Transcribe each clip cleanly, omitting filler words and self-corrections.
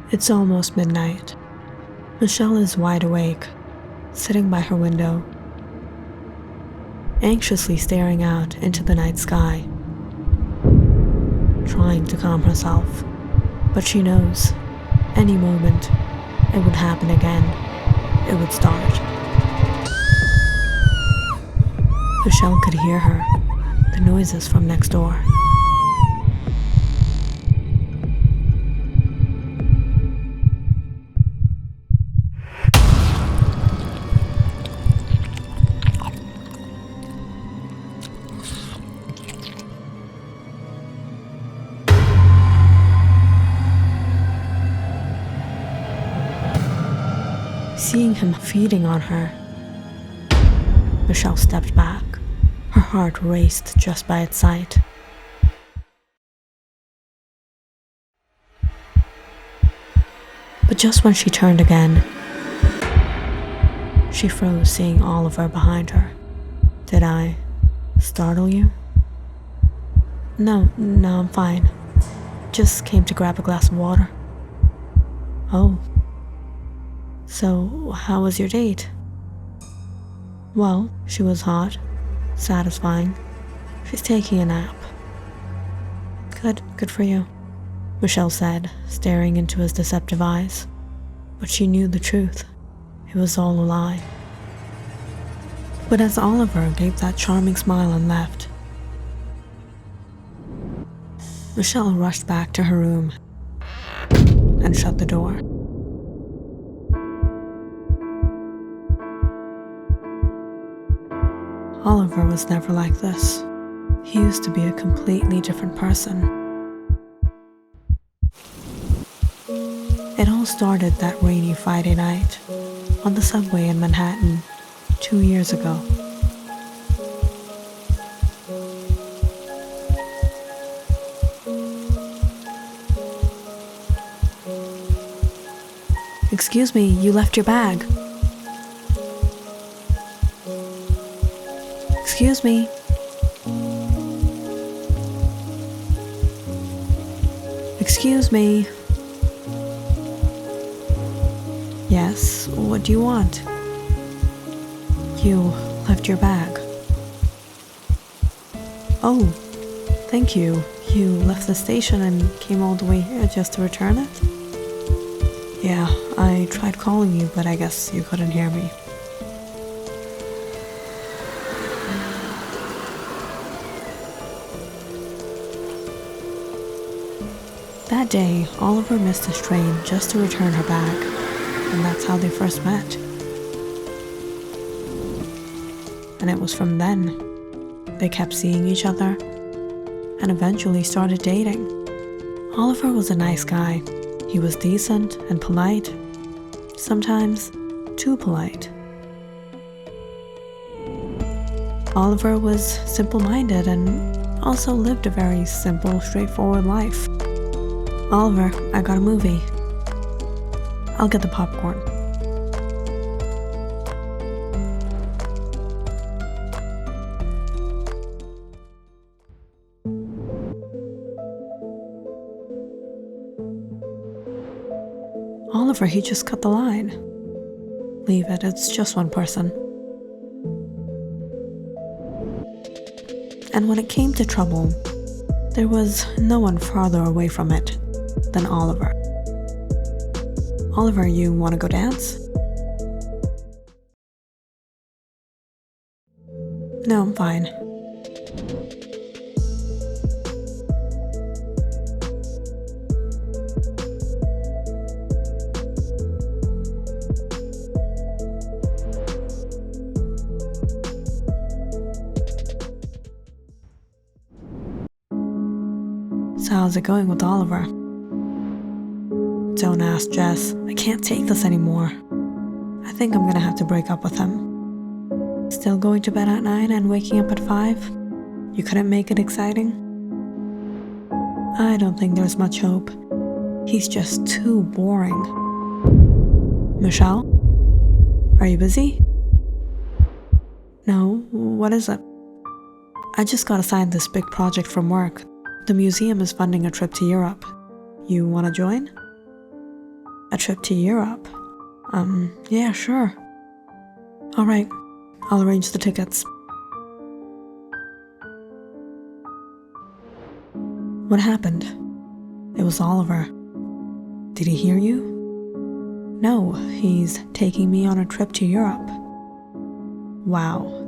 It's almost midnight. Michelle is wide awake, sitting by her window, anxiously staring out into the night sky, trying to calm herself. But she knows, any moment, it would happen again. It would start. Michelle could hear her, the noises from next door. Seeing him feeding on her, Michelle stepped back. Her heart raced just by its sight. But just when she turned again, she froze, seeing Oliver behind her. Did I startle you? No, I'm fine. Just came to grab a glass of water. Oh. So, how was your date? Well, she was hot, satisfying. She's taking a nap. Good for you, Michelle said, staring into his deceptive eyes. But she knew the truth. It was all a lie. But as Oliver gave that charming smile and left, Michelle rushed back to her room and shut the door. Oliver was never like this. He used to be a completely different person. It all started that rainy Friday night on the subway in Manhattan 2 years ago. Excuse me, you left your bag. Excuse me. Excuse me. Yes, what do you want? You left your bag. Oh, thank you. You left the station and came all the way here just to return it? Yeah, I tried calling you, but I guess you couldn't hear me. That day, Oliver missed his train just to return her bag, and that's how they first met. And it was from then they kept seeing each other and eventually started dating. Oliver was a nice guy. He was decent and polite, sometimes too polite. Oliver was simple-minded and also lived a very simple, straightforward life. Oliver, I got a movie. I'll get the popcorn. Oliver, he just cut the line. Leave it, it's just one person. And when it came to trouble, there was no one farther away from it than Oliver. Oliver, you want to go dance? No, I'm fine. So how's it going with Oliver? Don't ask, Jess. I can't take this anymore. I think I'm gonna have to break up with him. Still going to bed at 9 and waking up at 5? You couldn't make it exciting? I don't think there's much hope. He's just too boring. Michelle? Are you busy? No, what is it? I just got assigned this big project from work. The museum is funding a trip to Europe. You want to join? A trip to Europe? Yeah, sure. Alright, I'll arrange the tickets. What happened? It was Oliver. Did he hear you? No, he's taking me on a trip to Europe. Wow.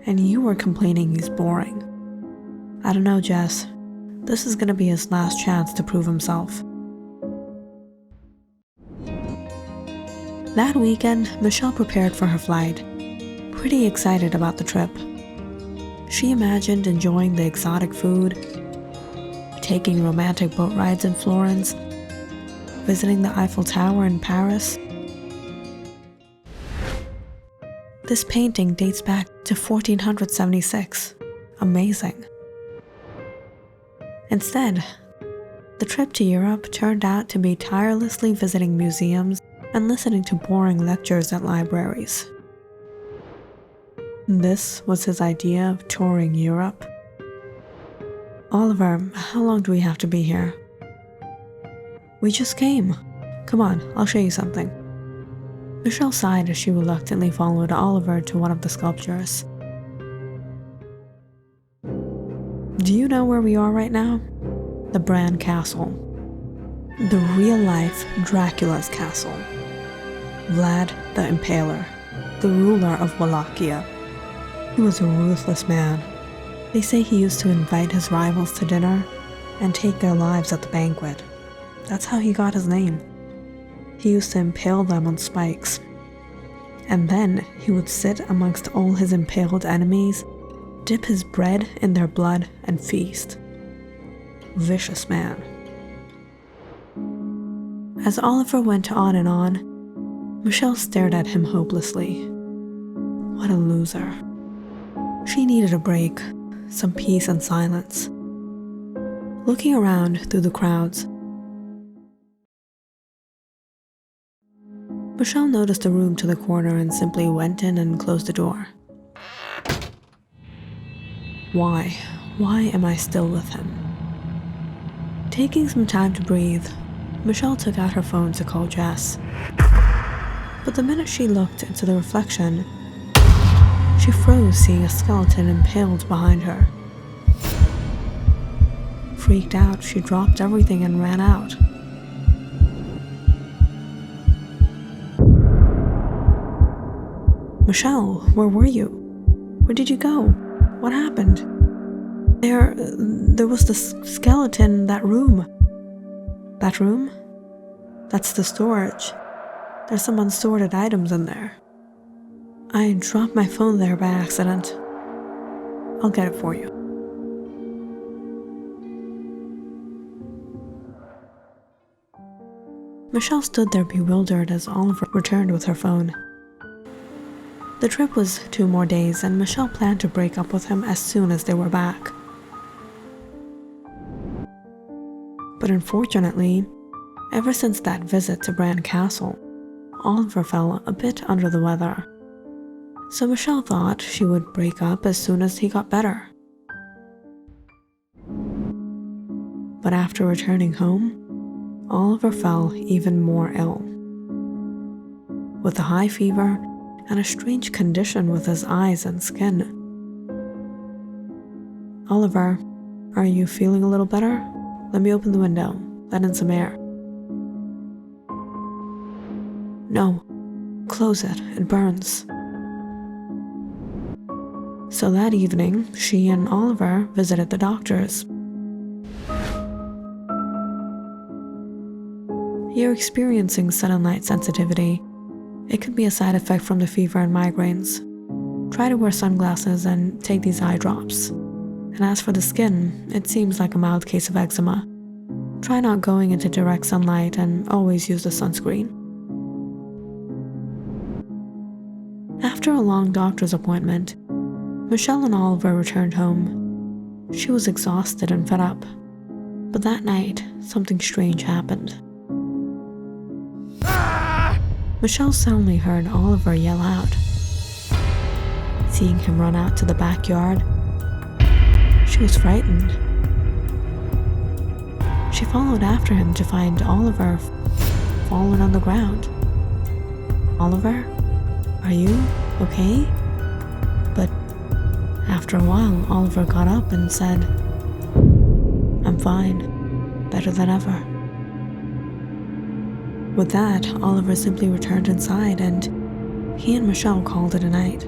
And you were complaining he's boring. I don't know, Jess. This is gonna be his last chance to prove himself. That weekend, Michelle prepared for her flight, pretty excited about the trip. She imagined enjoying the exotic food, taking romantic boat rides in Florence, visiting the Eiffel Tower in Paris. This painting dates back to 1476. Amazing. Instead, the trip to Europe turned out to be tirelessly visiting museums and listening to boring lectures at libraries. This was his idea of touring Europe. Oliver, how long do we have to be here? We just came. Come on, I'll show you something. Michelle sighed as she reluctantly followed Oliver to one of the sculptures. Do you know where we are right now? The Bran Castle. The real-life Dracula's castle. Vlad the Impaler, the ruler of Wallachia. He was a ruthless man. They say he used to invite his rivals to dinner and take their lives at the banquet. That's how he got his name. He used to impale them on spikes. And then he would sit amongst all his impaled enemies, dip his bread in their blood, and feast. Vicious man. As Oliver went on and on, Michelle stared at him hopelessly. What a loser. She needed a break, some peace and silence. Looking around through the crowds, Michelle noticed a room to the corner and simply went in and closed the door. Why? Why am I still with him? Taking some time to breathe, Michelle took out her phone to call Jess. But the minute she looked into the reflection, she froze seeing a skeleton impaled behind her. Freaked out, she dropped everything and ran out. Michelle, where were you? Where did you go? What happened? There was the skeleton in that room. That room? That's the storage. There's some unsorted items in there. I dropped my phone there by accident. I'll get it for you. Michelle stood there bewildered as Oliver returned with her phone. The trip was 2 more days, and Michelle planned to break up with him as soon as they were back. But unfortunately, ever since that visit to Bran Castle, Oliver fell a bit under the weather. So Michelle thought she would break up as soon as he got better. But after returning home, Oliver fell even more ill. With a high fever and a strange condition with his eyes and skin. Oliver, are you feeling a little better? Let me open the window, let in some air. No, close it, it burns. So that evening, she and Oliver visited the doctors. You're experiencing sudden light sensitivity. It could be a side effect from the fever and migraines. Try to wear sunglasses and take these eye drops. And as for the skin, it seems like a mild case of eczema. Try not going into direct sunlight and always use the sunscreen. After a long doctor's appointment, Michelle and Oliver returned home. She was exhausted and fed up. But that night, something strange happened. Michelle suddenly heard Oliver yell out. Seeing him run out to the backyard, she was frightened. She followed after him to find Oliver fallen on the ground. "Oliver, are you okay?" But after a while, Oliver got up and said, "I'm fine, better than ever." With that, Oliver simply returned inside and he and Michelle called it a night.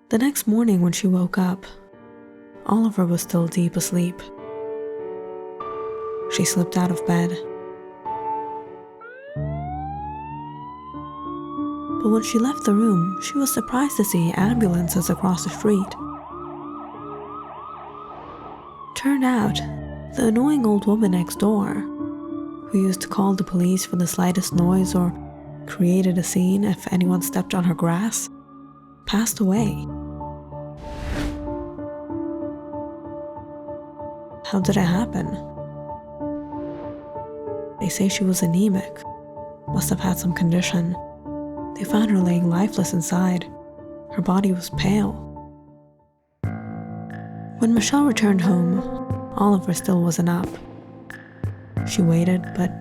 The next morning when she woke up, Oliver was still deep asleep. She slipped out of bed. But when she left the room, she was surprised to see ambulances across the street. Turned out, the annoying old woman next door, who used to call the police for the slightest noise or created a scene if anyone stepped on her grass, passed away. How did it happen? They say she was anemic, must have had some condition. They found her laying lifeless inside. Her body was pale. When Michelle returned home, Oliver still wasn't up. She waited, but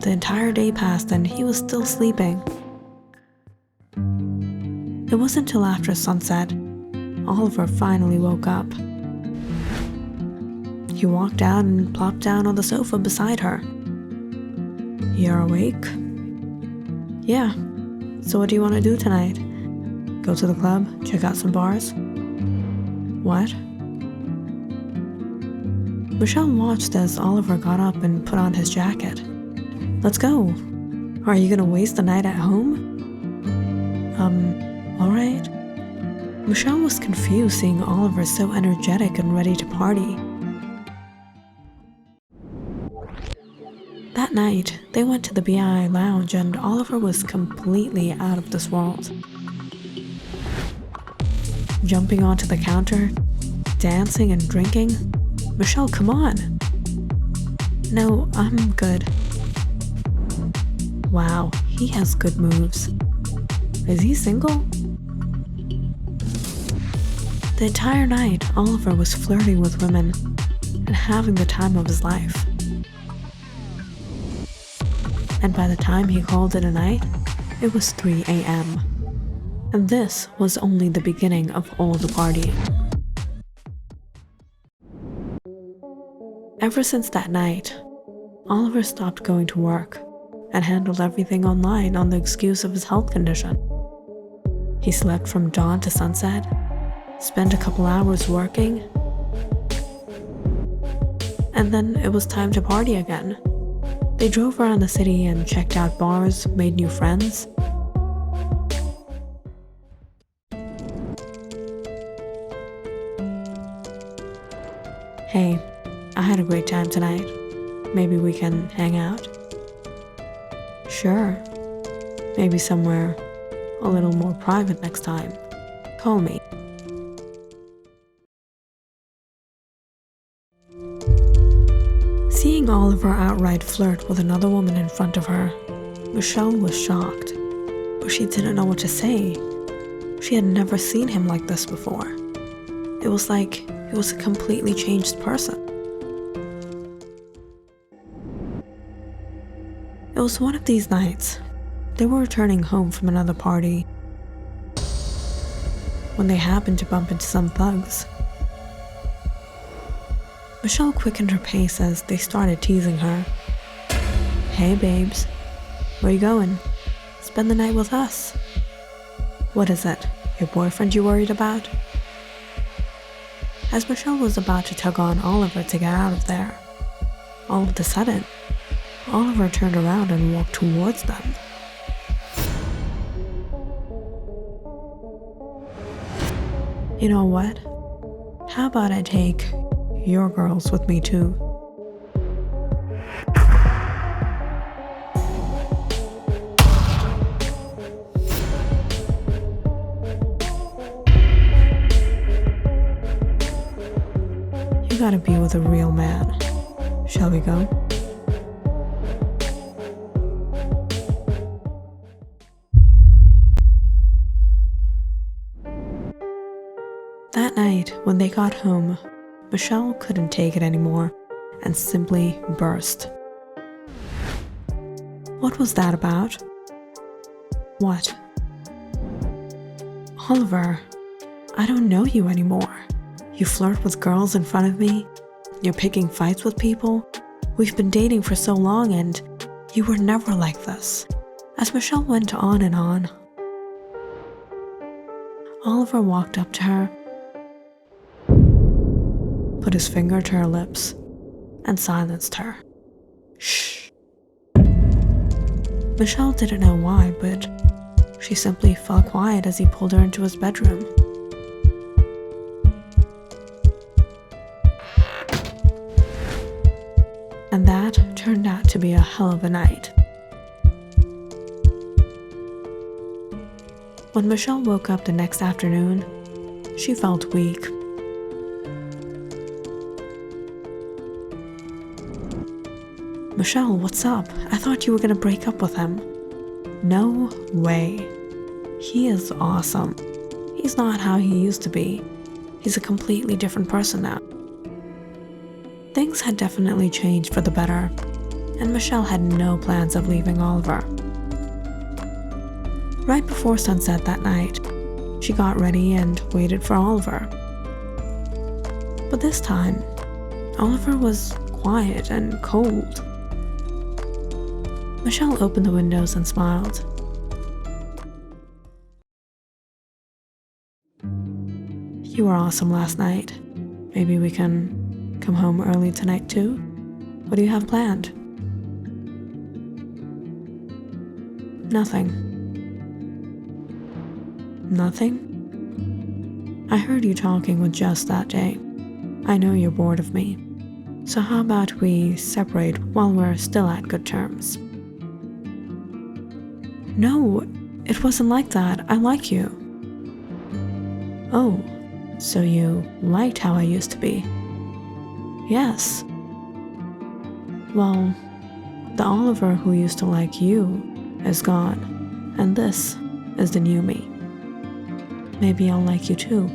the entire day passed and he was still sleeping. It wasn't until after sunset, Oliver finally woke up. He walked out and plopped down on the sofa beside her. "You're awake?" "Yeah. So what do you want to do tonight? Go to the club? Check out some bars?" "What?" Michelle watched as Oliver got up and put on his jacket. "Let's go. Are you gonna waste the night at home?" Alright." Michelle was confused seeing Oliver so energetic and ready to party. That night, they went to the BI lounge and Oliver was completely out of this world. Jumping onto the counter, dancing and drinking. "Michelle, come on." "No, I'm good." Wow, he has good moves. Is he single? The entire night, Oliver was flirting with women and having the time of his life. And by the time he called it a night, it was 3 a.m. And this was only the beginning of all the partying. Ever since that night, Oliver stopped going to work and handled everything online on the excuse of his health condition. He slept from dawn to sunset, spent a couple hours working, and then it was time to party again. They drove around the city and checked out bars, made new friends. "Hey, I had a great time tonight. Maybe we can hang out?" "Sure. Maybe somewhere a little more private next time. Call me." Seeing Oliver outright flirt with another woman in front of her, Michelle was shocked, but she didn't know what to say. She had never seen him like this before. It was like he was a completely changed person. It was one of these nights. They were returning home from another party when they happened to bump into some thugs. Michelle quickened her pace as they started teasing her. "Hey babes, where you going? Spend the night with us." "What is it, your boyfriend you worried about?" As Michelle was about to tug on Oliver to get out of there, all of a sudden, Oliver turned around and walked towards them. "You know what? How about I take your girls with me too?" "You gotta be with a real man. Shall we go?" That night, when they got home, Michelle couldn't take it anymore and simply burst. What was that about? What? Oliver, I don't know you anymore. You flirt with girls in front of me. You're picking fights with people. We've been dating for so long and you were never like this. As Michelle went on and on, Oliver walked up to her, put his finger to her lips, and silenced her. Shh. Michelle didn't know why, but she simply fell quiet as he pulled her into his bedroom. And that turned out to be a hell of a night. When Michelle woke up the next afternoon, she felt weak. Michelle, what's up? I thought you were gonna break up with him. No way. He is awesome. He's not how he used to be. He's a completely different person now. Things had definitely changed for the better, and Michelle had no plans of leaving Oliver. Right before sunset that night, she got ready and waited for Oliver. But this time, Oliver was quiet and cold. Michelle opened the windows and smiled. You were awesome last night. Maybe we can come home early tonight too? What do you have planned? Nothing. Nothing? I heard you talking with Jess that day. I know you're bored of me. So how about we separate while we're still at good terms? No, it wasn't like that. I like you. Oh, so you liked how I used to be? Yes. Well, the Oliver who used to like you is gone, and this is the new me. Maybe I'll like you too.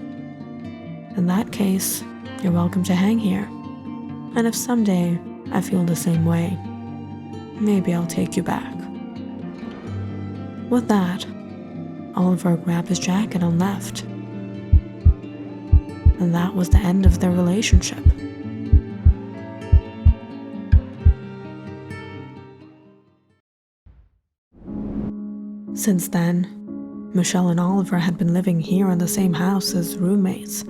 In that case, you're welcome to hang here. And if someday I feel the same way, maybe I'll take you back. With that, Oliver grabbed his jacket and left. And that was the end of their relationship. Since then, Michelle and Oliver had been living here in the same house as roommates.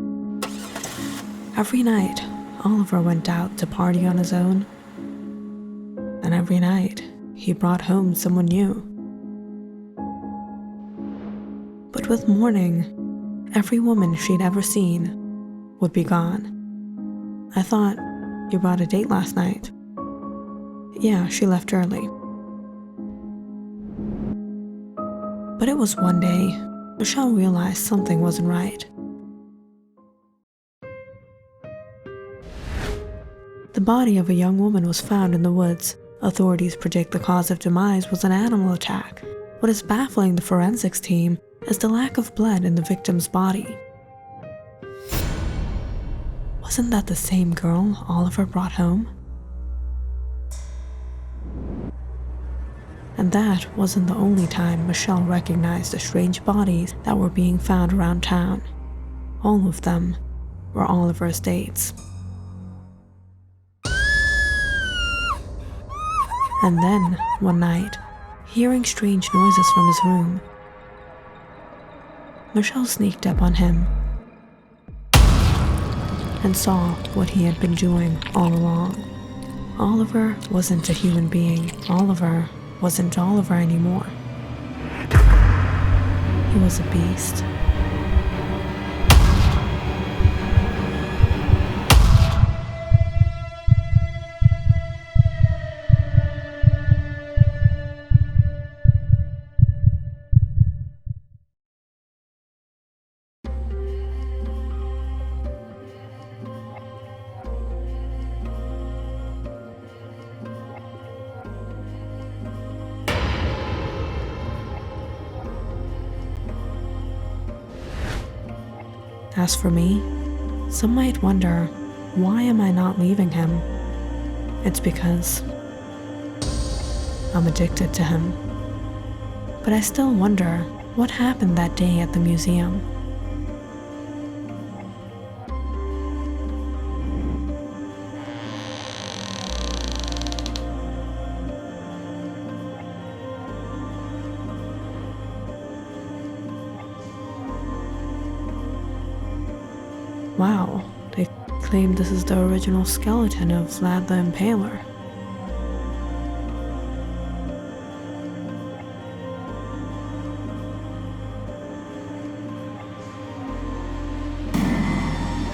Every night, Oliver went out to party on his own. And every night, he brought home someone new. But with morning, every woman she'd ever seen would be gone. I thought you brought a date last night. Yeah, she left early. But it was one day, Michelle realized something wasn't right. The body of a young woman was found in the woods. Authorities predict the cause of demise was an animal attack. What is baffling the forensics team is the lack of blood in the victim's body. Wasn't that the same girl Oliver brought home? And that wasn't the only time Michelle recognized the strange bodies that were being found around town. All of them were Oliver's dates. And then, one night, hearing strange noises from his room, Michelle sneaked up on him and saw what he had been doing all along. Oliver wasn't a human being. Oliver wasn't Oliver anymore. He was a beast. As for me, some might wonder Why am I not leaving him? It's because I'm addicted to him. But I still wonder what happened that day at the museum. Wow, they claim this is the original skeleton of Vlad the Impaler.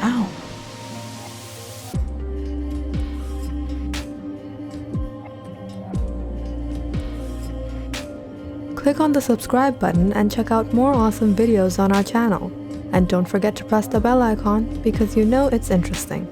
Ow. Click on the subscribe button and check out more awesome videos on our channel. And don't forget to press the bell icon because you know it's interesting.